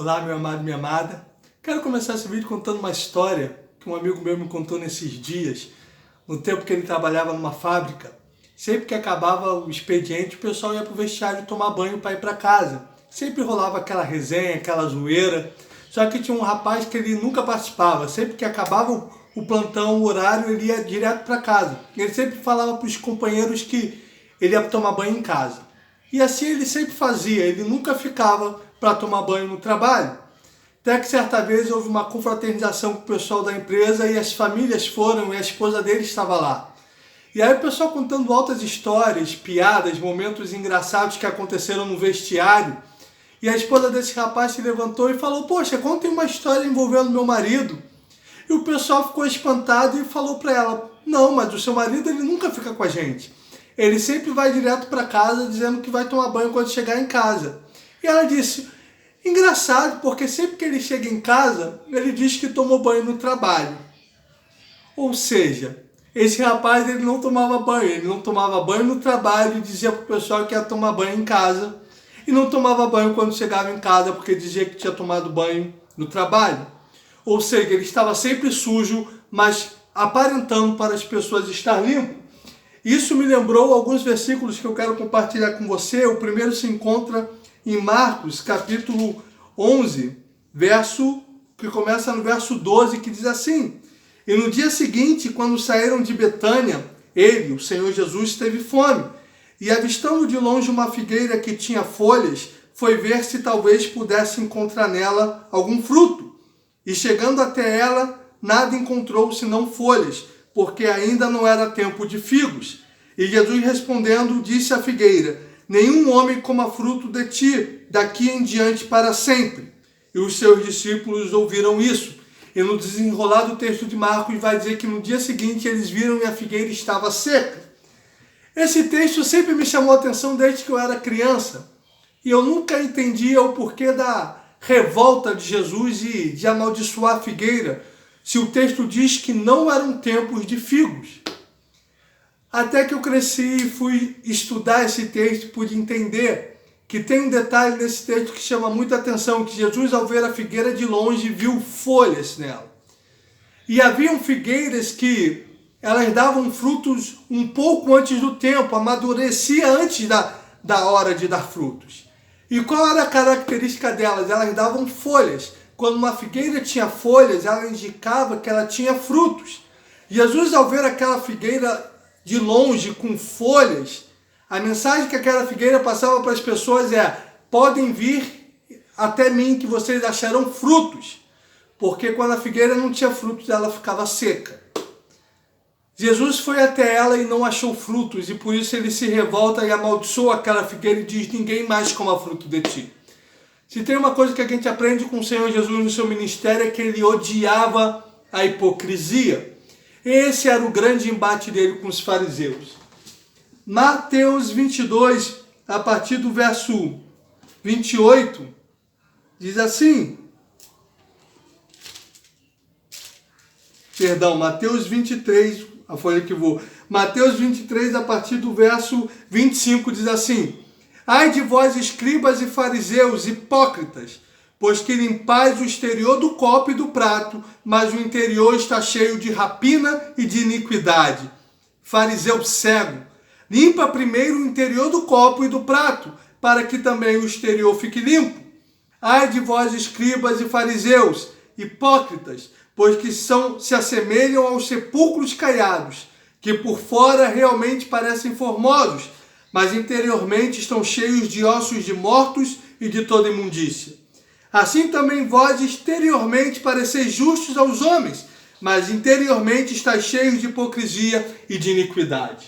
Olá, meu amado e minha amada. Quero começar esse vídeo contando uma história que um amigo meu me contou nesses dias, no tempo que ele trabalhava numa fábrica. Sempre que acabava o expediente, o pessoal ia para o vestiário tomar banho para ir para casa. Sempre rolava aquela resenha, aquela zoeira. Só que tinha um rapaz que ele nunca participava. Sempre que acabava o plantão, o horário, ele ia direto para casa. Ele sempre falava para os companheiros que ele ia tomar banho em casa. E assim ele sempre fazia, ele nunca ficava para tomar banho no trabalho. Até que certa vez houve uma confraternização com o pessoal da empresa e as famílias foram e a esposa dele estava lá. E aí o pessoal contando altas histórias, piadas, momentos engraçados que aconteceram no vestiário. E a esposa desse rapaz se levantou e falou: "Poxa, contem uma história envolvendo meu marido." E o pessoal ficou espantado e falou para ela: "Não, mas o seu marido ele nunca fica com a gente. Ele sempre vai direto para casa dizendo que vai tomar banho quando chegar em casa." E ela disse: "Engraçado, porque sempre que ele chega em casa, ele diz que tomou banho no trabalho." Ou seja, esse rapaz ele não tomava banho. Ele não tomava banho no trabalho e dizia para o pessoal que ia tomar banho em casa. E não tomava banho quando chegava em casa porque dizia que tinha tomado banho no trabalho. Ou seja, ele estava sempre sujo, mas aparentando para as pessoas estar limpo. Isso me lembrou alguns versículos que eu quero compartilhar com você. O primeiro se encontra em Marcos, capítulo 11, que começa no verso 12, que diz assim: "E no dia seguinte, quando saíram de Betânia, ele, o Senhor Jesus, teve fome. E avistando de longe uma figueira que tinha folhas, foi ver se talvez pudesse encontrar nela algum fruto. E chegando até ela, nada encontrou senão folhas, porque ainda não era tempo de figos. E Jesus respondendo, disse à figueira: Nenhum homem coma fruto de ti, daqui em diante para sempre. E os seus discípulos ouviram isso. E no desenrolar do texto de Marcos vai dizer que no dia seguinte eles viram e a figueira estava seca. Esse texto sempre me chamou a atenção desde que eu era criança. E eu nunca entendia o porquê da revolta de Jesus e de amaldiçoar a figueira, se o texto diz que não eram tempos de figos. Até que eu cresci e fui estudar esse texto e pude entender que tem um detalhe nesse texto que chama muita atenção, que Jesus, ao ver a figueira de longe, viu folhas nela. E haviam figueiras que elas davam frutos um pouco antes do tempo, amadurecia antes da hora de dar frutos. E qual era a característica delas? Elas davam folhas. Quando uma figueira tinha folhas, ela indicava que ela tinha frutos. Jesus, ao ver aquela figueira de longe com folhas, a mensagem que aquela figueira passava para as pessoas é: podem vir até mim que vocês acharão frutos. Porque quando a figueira não tinha frutos, ela ficava seca. Jesus foi até ela e não achou frutos, e por isso ele se revolta e amaldiçoa aquela figueira e diz: ninguém mais coma fruto de ti. Se tem uma coisa que a gente aprende com o Senhor Jesus no seu ministério é que ele odiava a hipocrisia. Esse era o grande embate dele com os fariseus. Mateus 22, a partir do verso 28, diz assim... Mateus 23, a folha que vou. Mateus 23, a partir do verso 25, diz assim: Ai de vós, escribas e fariseus, hipócritas, pois que limpais o exterior do copo e do prato, mas o interior está cheio de rapina e de iniquidade. Fariseu cego, limpa primeiro o interior do copo e do prato, para que também o exterior fique limpo. Ai de vós, escribas e fariseus, hipócritas, pois que se assemelham aos sepulcros caiados, que por fora realmente parecem formosos, mas interiormente estão cheios de ossos de mortos e de toda imundícia. Assim também vós exteriormente pareceis justos aos homens, mas interiormente estáis cheios de hipocrisia e de iniquidade.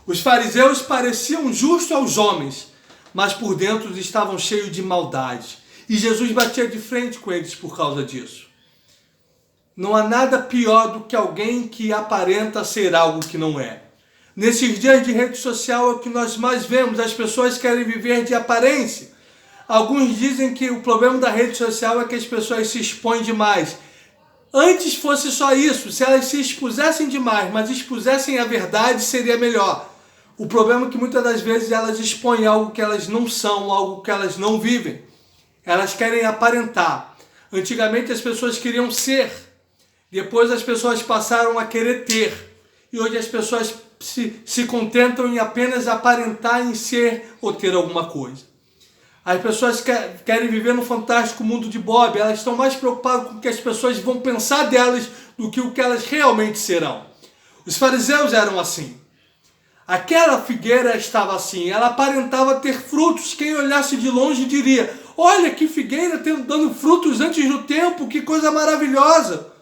Os fariseus pareciam justos aos homens, mas por dentro estavam cheios de maldade. E Jesus batia de frente com eles por causa disso. Não há nada pior do que alguém que aparenta ser algo que não é. Nesses dias de rede social é o que nós mais vemos. As pessoas querem viver de aparência. Alguns dizem que o problema da rede social é que as pessoas se expõem demais. Antes fosse só isso, se elas se expusessem demais, mas expusessem a verdade, seria melhor. O problema é que muitas das vezes elas expõem algo que elas não são, algo que elas não vivem. Elas querem aparentar. Antigamente as pessoas queriam ser, depois as pessoas passaram a querer ter. E hoje as pessoas se contentam em apenas aparentar em ser ou ter alguma coisa. As pessoas querem viver no fantástico mundo de Bob, elas estão mais preocupadas com o que as pessoas vão pensar delas do que o que elas realmente serão. Os fariseus eram assim. Aquela figueira estava assim, ela aparentava ter frutos. Quem olhasse de longe diria: olha que figueira dando frutos antes do tempo, que coisa maravilhosa.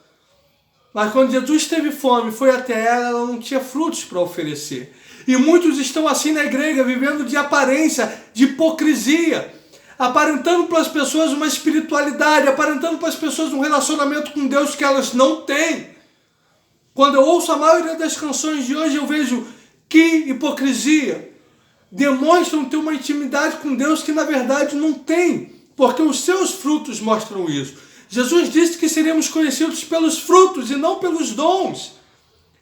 Mas quando Jesus teve fome, foi até ela não tinha frutos para oferecer. E muitos estão assim na igreja, vivendo de aparência, de hipocrisia, aparentando para as pessoas uma espiritualidade, aparentando para as pessoas um relacionamento com Deus que elas não têm. Quando eu ouço a maioria das canções de hoje, eu vejo que hipocrisia. Demonstram ter uma intimidade com Deus que na verdade não tem, porque os seus frutos mostram isso. Jesus disse que seremos conhecidos pelos frutos e não pelos dons.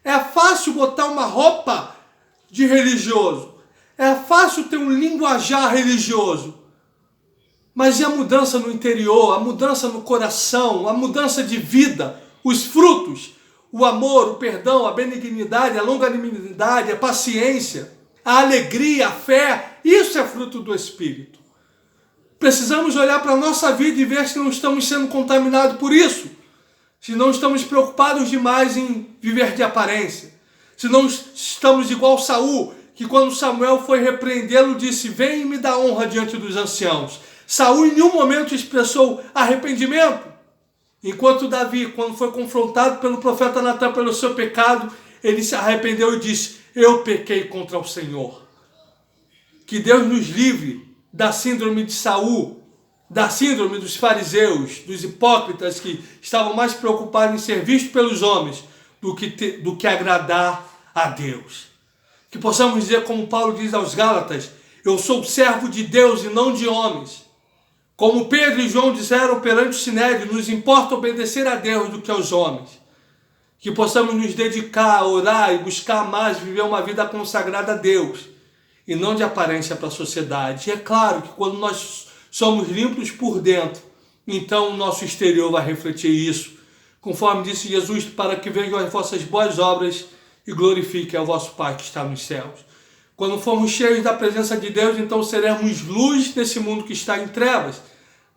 É fácil botar uma roupa de religioso. É fácil ter um linguajar religioso. Mas e a mudança no interior, a mudança no coração, a mudança de vida, os frutos, o amor, o perdão, a benignidade, a longanimidade, a paciência, a alegria, a fé, isso é fruto do Espírito. Precisamos olhar para a nossa vida e ver se não estamos sendo contaminados por isso. Se não estamos preocupados demais em viver de aparência. Se não estamos igual Saul, que quando Samuel foi repreendê-lo, disse: vem e me dá honra diante dos anciãos. Saul em nenhum momento expressou arrependimento. Enquanto Davi, quando foi confrontado pelo profeta Natan pelo seu pecado, ele se arrependeu e disse: eu pequei contra o Senhor. Que Deus nos livre da síndrome de Saul, da síndrome dos fariseus, dos hipócritas que estavam mais preocupados em ser vistos pelos homens do que agradar a Deus. Que possamos dizer, como Paulo diz aos Gálatas: eu sou servo de Deus e não de homens. Como Pedro e João disseram perante o Sinédrio: nos importa obedecer a Deus do que aos homens. Que possamos nos dedicar a orar e buscar mais viver uma vida consagrada a Deus e não de aparência para a sociedade. E é claro que quando nós somos limpos por dentro, então o nosso exterior vai refletir isso. Conforme disse Jesus: para que vejam as vossas boas obras e glorifiquem ao vosso Pai que está nos céus. Quando formos cheios da presença de Deus, então seremos luz nesse mundo que está em trevas.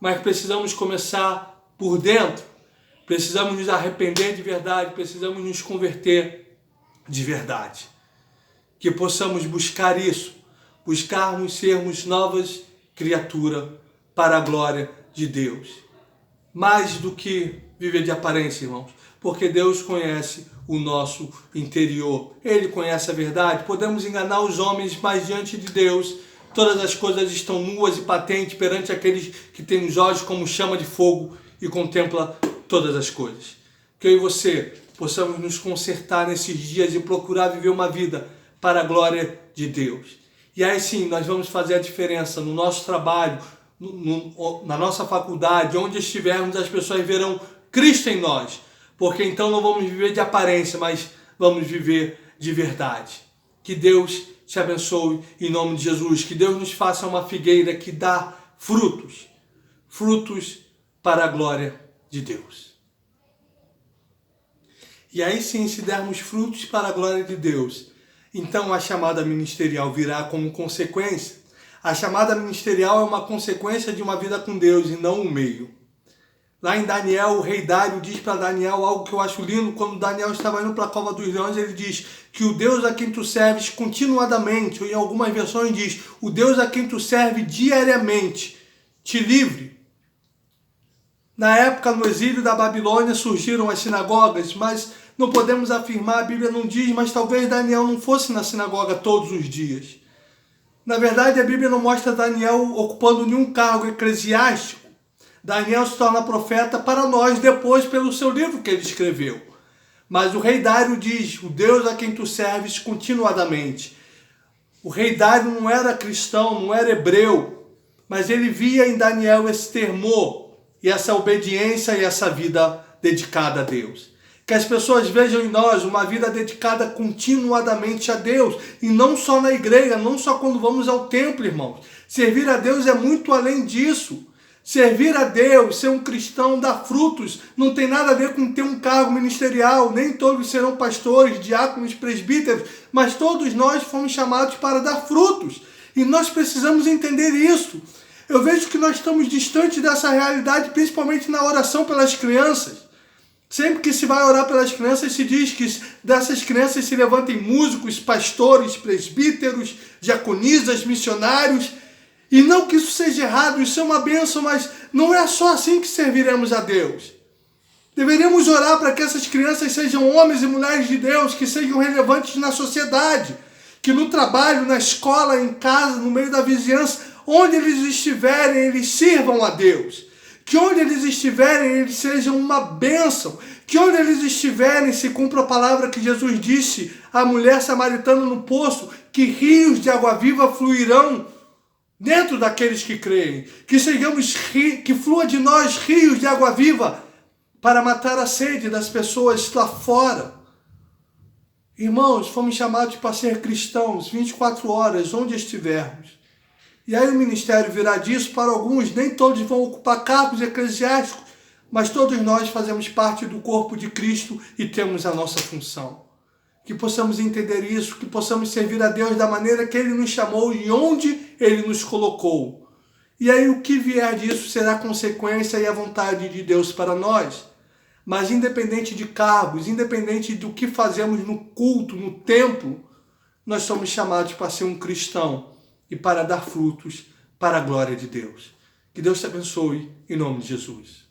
Mas precisamos começar por dentro. Precisamos nos arrepender de verdade, precisamos nos converter de verdade. Que possamos buscar isso, buscarmos sermos novas criaturas para a glória de Deus. Mais do que viver de aparência, irmãos, porque Deus conhece o nosso interior. Ele conhece a verdade. Podemos enganar os homens, mas diante de Deus todas as coisas estão nuas e patentes perante aqueles que têm os olhos como chama de fogo e contempla todas as coisas. Que eu e você possamos nos consertar nesses dias e procurar viver uma vida para a glória de Deus. E aí sim, nós vamos fazer a diferença no nosso trabalho, na nossa faculdade, onde estivermos, as pessoas verão Cristo em nós. Porque então não vamos viver de aparência, mas vamos viver de verdade. Que Deus te abençoe em nome de Jesus. Que Deus nos faça uma figueira que dá frutos. Frutos para a glória de Deus. E aí sim, se dermos frutos para a glória de Deus, então a chamada ministerial virá como consequência. A chamada ministerial é uma consequência de uma vida com Deus e não um meio. Lá em Daniel, o rei Dário diz para Daniel algo que eu acho lindo. Quando Daniel estava indo para a cova dos leões, ele diz que o Deus a quem tu serves continuadamente, ou em algumas versões diz, o Deus a quem tu serves diariamente, te livre. Na época, no exílio da Babilônia, surgiram as sinagogas, mas não podemos afirmar, a Bíblia não diz, mas talvez Daniel não fosse na sinagoga todos os dias. Na verdade, a Bíblia não mostra Daniel ocupando nenhum cargo eclesiástico. Daniel se torna profeta para nós depois pelo seu livro que ele escreveu. Mas o rei Dário diz, o Deus a quem tu serves continuadamente. O rei Dário não era cristão, não era hebreu, mas ele via em Daniel esse temor e essa obediência e essa vida dedicada a Deus. Que as pessoas vejam em nós uma vida dedicada continuadamente a Deus. E não só na igreja, não só quando vamos ao templo, irmãos. Servir a Deus é muito além disso. Servir a Deus, ser um cristão, dar frutos, não tem nada a ver com ter um cargo ministerial. Nem todos serão pastores, diáconos, presbíteros, mas todos nós fomos chamados para dar frutos. E nós precisamos entender isso. Eu vejo que nós estamos distantes dessa realidade, principalmente na oração pelas crianças. Sempre que se vai orar pelas crianças, se diz que dessas crianças se levantem músicos, pastores, presbíteros, diaconisas, missionários. E não que isso seja errado, isso é uma bênção, mas não é só assim que serviremos a Deus. Deveríamos orar para que essas crianças sejam homens e mulheres de Deus, que sejam relevantes na sociedade, que no trabalho, na escola, em casa, no meio da vizinhança, onde eles estiverem, eles sirvam a Deus. Que onde eles estiverem, eles sejam uma bênção. Que onde eles estiverem, se cumpra a palavra que Jesus disse à mulher samaritana no poço, que rios de água viva fluirão dentro daqueles que creem. Que flua de nós rios de água viva para matar a sede das pessoas lá fora. Irmãos, fomos chamados para ser cristãos 24 horas, onde estivermos. E aí o ministério virá disso para alguns, nem todos vão ocupar cargos eclesiásticos, mas todos nós fazemos parte do corpo de Cristo e temos a nossa função. Que possamos entender isso, que possamos servir a Deus da maneira que Ele nos chamou e onde Ele nos colocou. E aí o que vier disso será consequência e a vontade de Deus para nós. Mas independente de cargos, independente do que fazemos no culto, no templo, nós somos chamados para ser um cristão e para dar frutos para a glória de Deus. Que Deus te abençoe, em nome de Jesus.